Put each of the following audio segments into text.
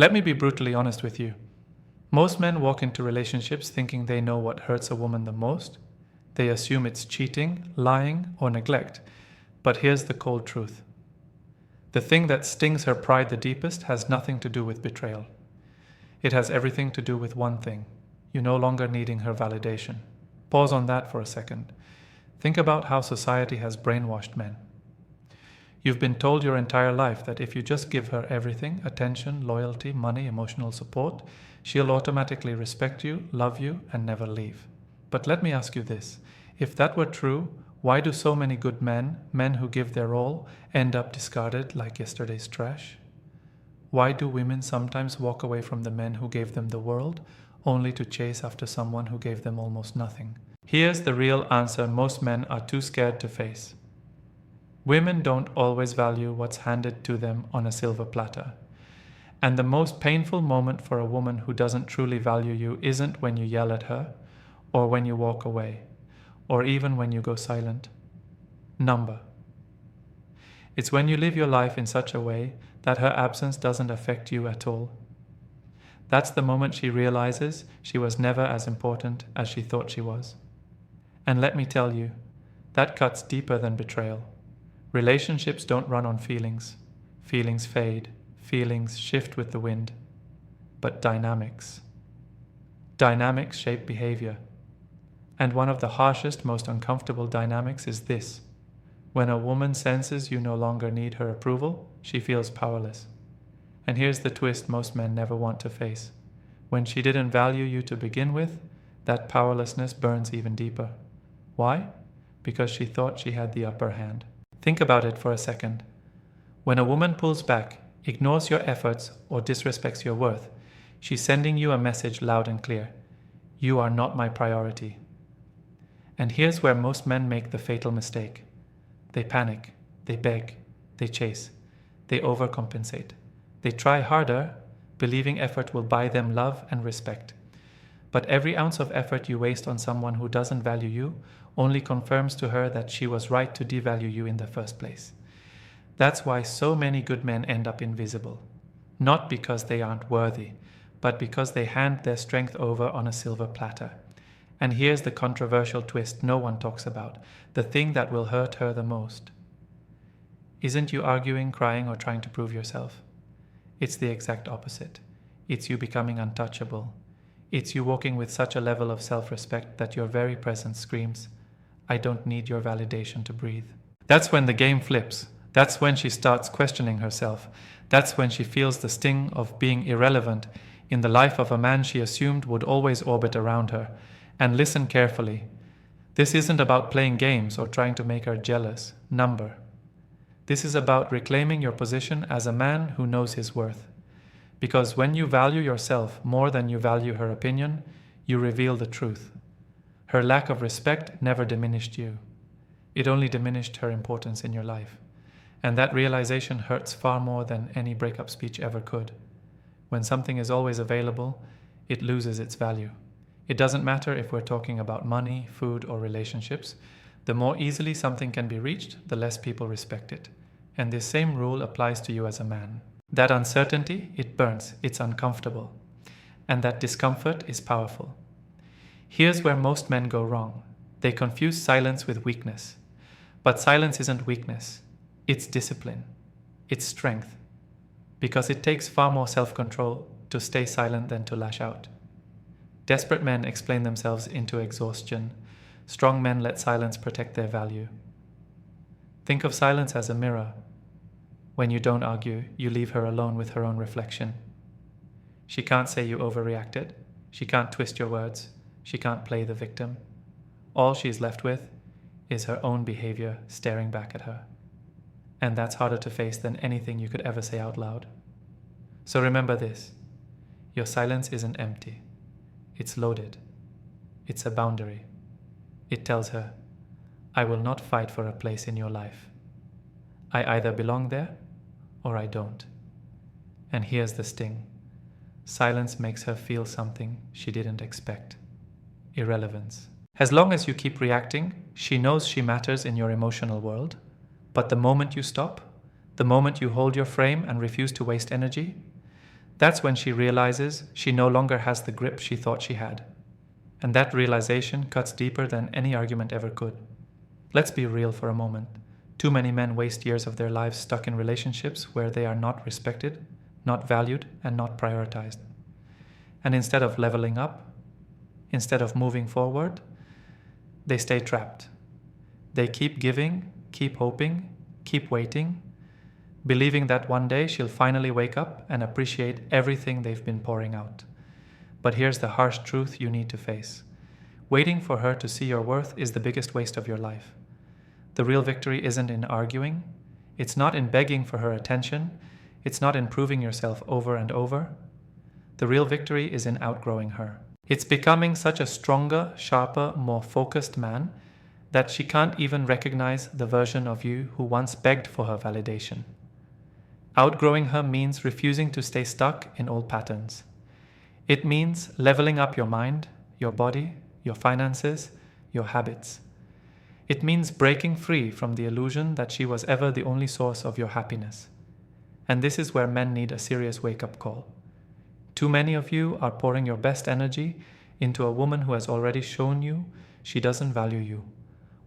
Let me be brutally honest with you. Most men walk into relationships thinking they know what hurts a woman the most. They assume it's cheating, lying, or neglect. But here's the cold truth. The thing that stings her pride the deepest has nothing to do with betrayal. It has everything to do with one thing: you no longer needing her validation. Pause on that for a second. Think about how society has brainwashed men. You've been told your entire life that if you just give her everything, attention, loyalty, money, emotional support, she'll automatically respect you, love you, and never leave. But let me ask you this. If that were true, why do so many good men, men who give their all, end up discarded like yesterday's trash? Why do women sometimes walk away from the men who gave them the world, only to chase after someone who gave them almost nothing? Here's the real answer most men are too scared to face. Women don't always value what's handed to them on a silver platter. And the most painful moment for a woman who doesn't truly value you isn't when you yell at her, or when you walk away, or even when you go silent. Number. It's when you live your life in such a way that her absence doesn't affect you at all. That's the moment she realizes she was never as important as she thought she was. And let me tell you, that cuts deeper than betrayal. Relationships don't run on feelings. Feelings fade. Feelings shift with the wind. But dynamics. Dynamics shape behavior. And one of the harshest, most uncomfortable dynamics is this. When a woman senses you no longer need her approval, she feels powerless. And here's the twist most men never want to face. When she didn't value you to begin with, that powerlessness burns even deeper. Why? Because she thought she had the upper hand. Think about it for a second. When a woman pulls back, ignores your efforts, or disrespects your worth, she's sending you a message loud and clear. You are not my priority. And here's where most men make the fatal mistake. They panic, they beg, they chase, they overcompensate. They try harder, believing effort will buy them love and respect. But every ounce of effort you waste on someone who doesn't value you only confirms to her that she was right to devalue you in the first place. That's why so many good men end up invisible. Not because they aren't worthy, but because they hand their strength over on a silver platter. And here's the controversial twist no one talks about, the thing that will hurt her the most. Isn't you arguing, crying, or trying to prove yourself? It's the exact opposite. It's you becoming untouchable. It's you walking with such a level of self-respect that your very presence screams, I don't need your validation to breathe. That's when the game flips. That's when she starts questioning herself. That's when she feels the sting of being irrelevant in the life of a man she assumed would always orbit around her. And listen carefully. This isn't about playing games or trying to make her jealous. Number. This is about reclaiming your position as a man who knows his worth. Because when you value yourself more than you value her opinion, you reveal the truth. Her lack of respect never diminished you. It only diminished her importance in your life. And that realization hurts far more than any breakup speech ever could. When something is always available, it loses its value. It doesn't matter if we're talking about money, food, or relationships. The more easily something can be reached, the less people respect it. And this same rule applies to you as a man. That uncertainty, it burns, it's uncomfortable. And that discomfort is powerful. Here's where most men go wrong. They confuse silence with weakness. But silence isn't weakness. It's discipline. It's strength. Because it takes far more self-control to stay silent than to lash out. Desperate men explain themselves into exhaustion. Strong men let silence protect their value. Think of silence as a mirror. When you don't argue, you leave her alone with her own reflection. She can't say you overreacted. She can't twist your words. She can't play the victim. All she's left with is her own behavior staring back at her. And that's harder to face than anything you could ever say out loud. So remember this. Your silence isn't empty. It's loaded. It's a boundary. It tells her, I will not fight for a place in your life. I either belong there or I don't. And here's the sting. Silence makes her feel something she didn't expect. Irrelevance. As long as you keep reacting, she knows she matters in your emotional world. But the moment you stop, the moment you hold your frame and refuse to waste energy, That's when she realizes she no longer has the grip she thought she had. And that realization cuts deeper than any argument ever could. Let's be real for a moment. Too many men waste years of their lives stuck in relationships where they are not respected, not valued, and not prioritized. And instead of leveling up, instead of moving forward, they stay trapped. They keep giving, keep hoping, keep waiting, believing that one day she'll finally wake up and appreciate everything they've been pouring out. But here's the harsh truth you need to face. Waiting for her to see your worth is the biggest waste of your life. The real victory isn't in arguing. It's not in begging for her attention. It's not in proving yourself over and over. The real victory is in outgrowing her. It's becoming such a stronger, sharper, more focused man that she can't even recognize the version of you who once begged for her validation. Outgrowing her means refusing to stay stuck in old patterns. It means leveling up your mind, your body, your finances, your habits. It means breaking free from the illusion that she was ever the only source of your happiness. And this is where men need a serious wake-up call. Too many of you are pouring your best energy into a woman who has already shown you she doesn't value you,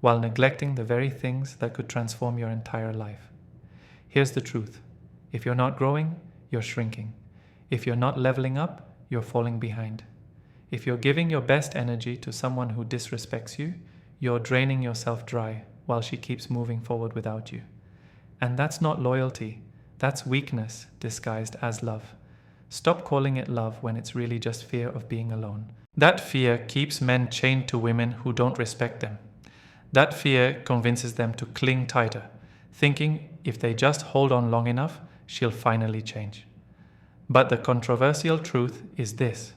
while neglecting the very things that could transform your entire life. Here's the truth. If you're not growing, you're shrinking. If you're not leveling up, you're falling behind. If you're giving your best energy to someone who disrespects you, you're draining yourself dry while she keeps moving forward without you. And that's not loyalty. That's weakness disguised as love. Stop calling it love when it's really just fear of being alone. That fear keeps men chained to women who don't respect them. That fear convinces them to cling tighter, thinking if they just hold on long enough, she'll finally change. But the controversial truth is this.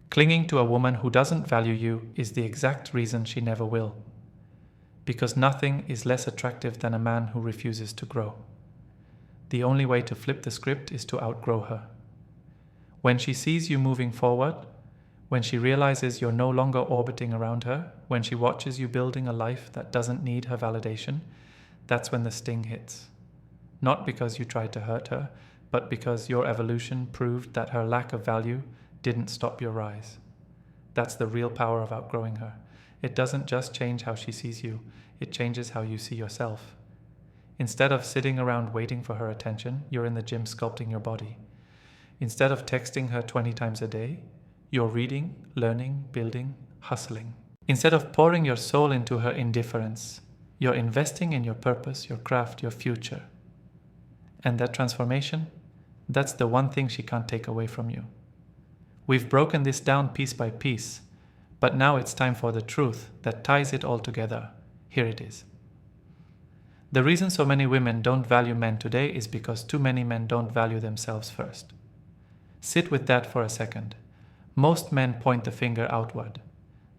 Clinging to a woman who doesn't value you is the exact reason she never will. Because nothing is less attractive than a man who refuses to grow. The only way to flip the script is to outgrow her. When she sees you moving forward, when she realizes you're no longer orbiting around her, when she watches you building a life that doesn't need her validation, that's when the sting hits. Not because you tried to hurt her, but because your evolution proved that her lack of value didn't stop your rise. That's the real power of outgrowing her. It doesn't just change how she sees you, it changes how you see yourself. Instead of sitting around waiting for her attention, you're in the gym sculpting your body. Instead of texting her 20 times a day, you're reading, learning, building, hustling. Instead of pouring your soul into her indifference, you're investing in your purpose, your craft, your future. And that transformation, that's the one thing she can't take away from you. We've broken this down piece by piece, but now it's time for the truth that ties it all together. Here it is. The reason so many women don't value men today is because too many men don't value themselves first. Sit with that for a second. Most men point the finger outward.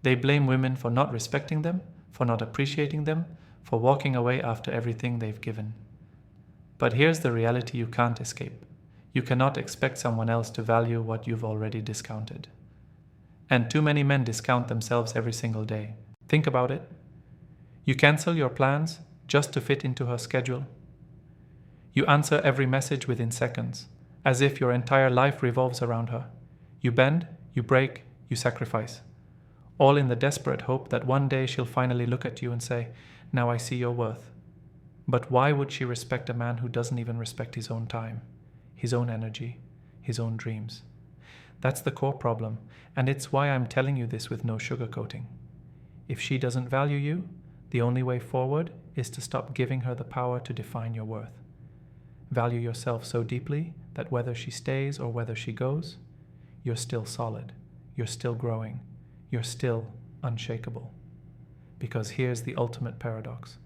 They blame women for not respecting them, for not appreciating them, for walking away after everything they've given. But here's the reality you can't escape. You cannot expect someone else to value what you've already discounted. And too many men discount themselves every single day. Think about it. You cancel your plans just to fit into her schedule. You answer every message within seconds, as if your entire life revolves around her. You bend, you break, you sacrifice. All in the desperate hope that one day she'll finally look at you and say, "Now I see your worth." But why would she respect a man who doesn't even respect his own time, his own energy, his own dreams? That's the core problem, and it's why I'm telling you this with no sugarcoating. If she doesn't value you, the only way forward is to stop giving her the power to define your worth. Value yourself so deeply that whether she stays or whether she goes, you're still solid, you're still growing, you're still unshakable. Because here's the ultimate paradox.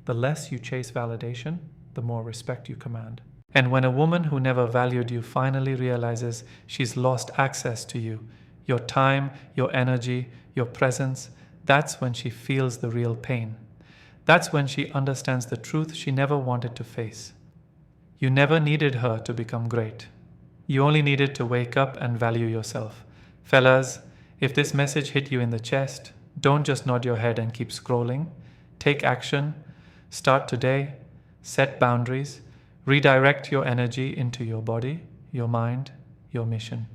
The less you chase validation, the more respect you command. And when a woman who never valued you finally realizes she's lost access to you, your time, your energy, your presence, that's when she feels the real pain. That's when she understands the truth she never wanted to face. You never needed her to become great. You only needed to wake up and value yourself. Fellas, if this message hit you in the chest, don't just nod your head and keep scrolling. Take action. Start today. Set boundaries. Redirect your energy into your body, your mind, your mission.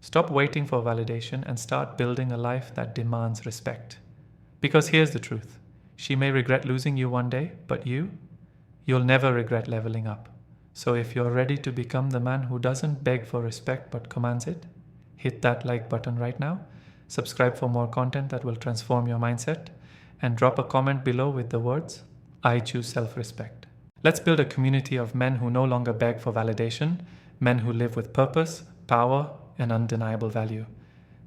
Stop waiting for validation and start building a life that demands respect. Because here's the truth. She may regret losing you one day, but you'll never regret leveling up. So if you're ready to become the man who doesn't beg for respect but commands it, hit that like button right now, subscribe for more content that will transform your mindset, and drop a comment below with the words, "I choose self-respect." Let's build a community of men who no longer beg for validation, men who live with purpose, power, and undeniable value.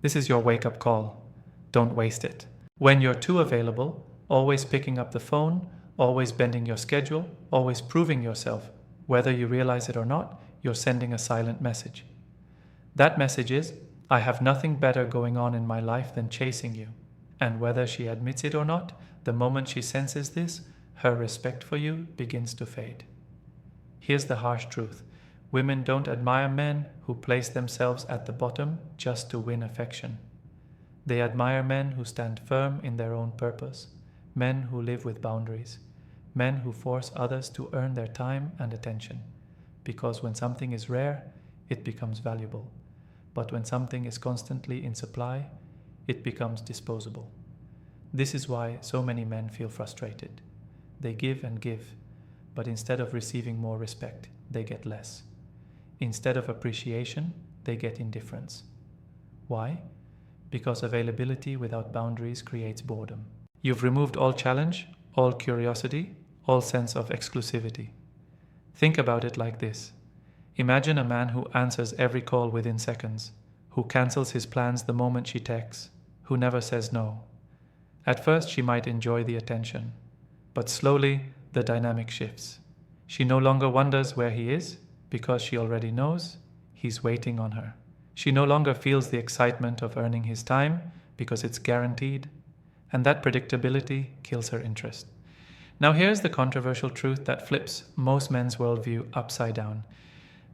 This is your wake-up call. Don't waste it. When you're too available, always picking up the phone, always bending your schedule, always proving yourself, whether you realize it or not, you're sending a silent message. That message is, I have nothing better going on in my life than chasing you. And whether she admits it or not, the moment she senses this, her respect for you begins to fade. Here's the harsh truth. Women don't admire men who place themselves at the bottom just to win affection. They admire men who stand firm in their own purpose, men who live with boundaries, men who force others to earn their time and attention. Because when something is rare, it becomes valuable. But when something is constantly in supply, it becomes disposable. This is why so many men feel frustrated. They give and give, but instead of receiving more respect, they get less. Instead of appreciation, they get indifference. Why? Because availability without boundaries creates boredom. You've removed all challenge, all curiosity, all sense of exclusivity. Think about it like this. Imagine a man who answers every call within seconds, who cancels his plans the moment she texts, who never says no. At first, she might enjoy the attention, but slowly the dynamic shifts. She no longer wonders where he is because she already knows he's waiting on her. She no longer feels the excitement of earning his time because it's guaranteed, and that predictability kills her interest. Now here's the controversial truth that flips most men's worldview upside down.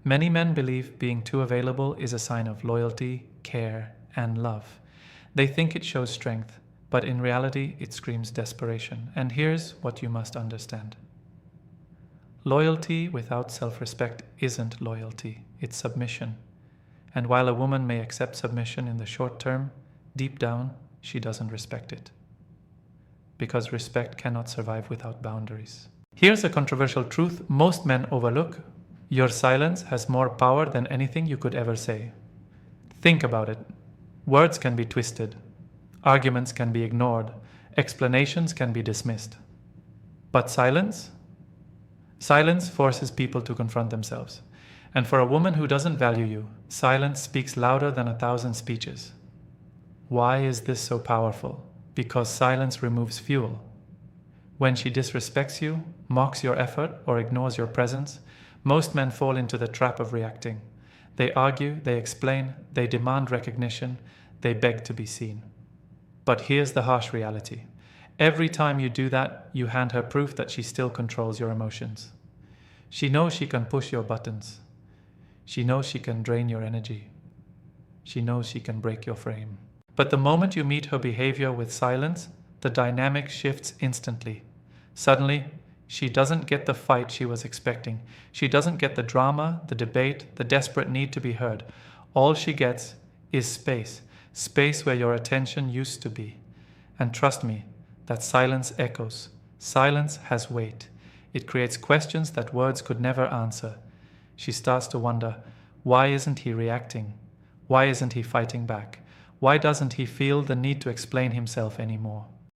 Many men believe being too available is a sign of loyalty, care, and love. They think it shows strength, but in reality it screams desperation. And here's what you must understand. Loyalty without self-respect isn't loyalty, it's submission. And while a woman may accept submission in the short term, deep down, she doesn't respect it. Because respect cannot survive without boundaries. Here's a controversial truth most men overlook. Your silence has more power than anything you could ever say. Think about it. Words can be twisted. Arguments can be ignored. Explanations can be dismissed. But silence? Silence forces people to confront themselves. And for a woman who doesn't value you, silence speaks louder than 1,000 speeches. Why is this so powerful? Because silence removes fuel. When she disrespects you, mocks your effort, or ignores your presence, most men fall into the trap of reacting. They argue, they explain, they demand recognition, they beg to be seen. But here's the harsh reality. Every time you do that, you hand her proof that she still controls your emotions. She knows she can push your buttons. She knows she can drain your energy. She knows she can break your frame. But the moment you meet her behavior with silence, the dynamic shifts instantly. Suddenly, she doesn't get the fight she was expecting. She doesn't get the drama, the debate, the desperate need to be heard. All she gets is space. Space where your attention used to be. And trust me, that silence echoes. Silence has weight. It creates questions that words could never answer. She starts to wonder, why isn't he reacting? Why isn't he fighting back? Why doesn't he feel the need to explain himself anymore?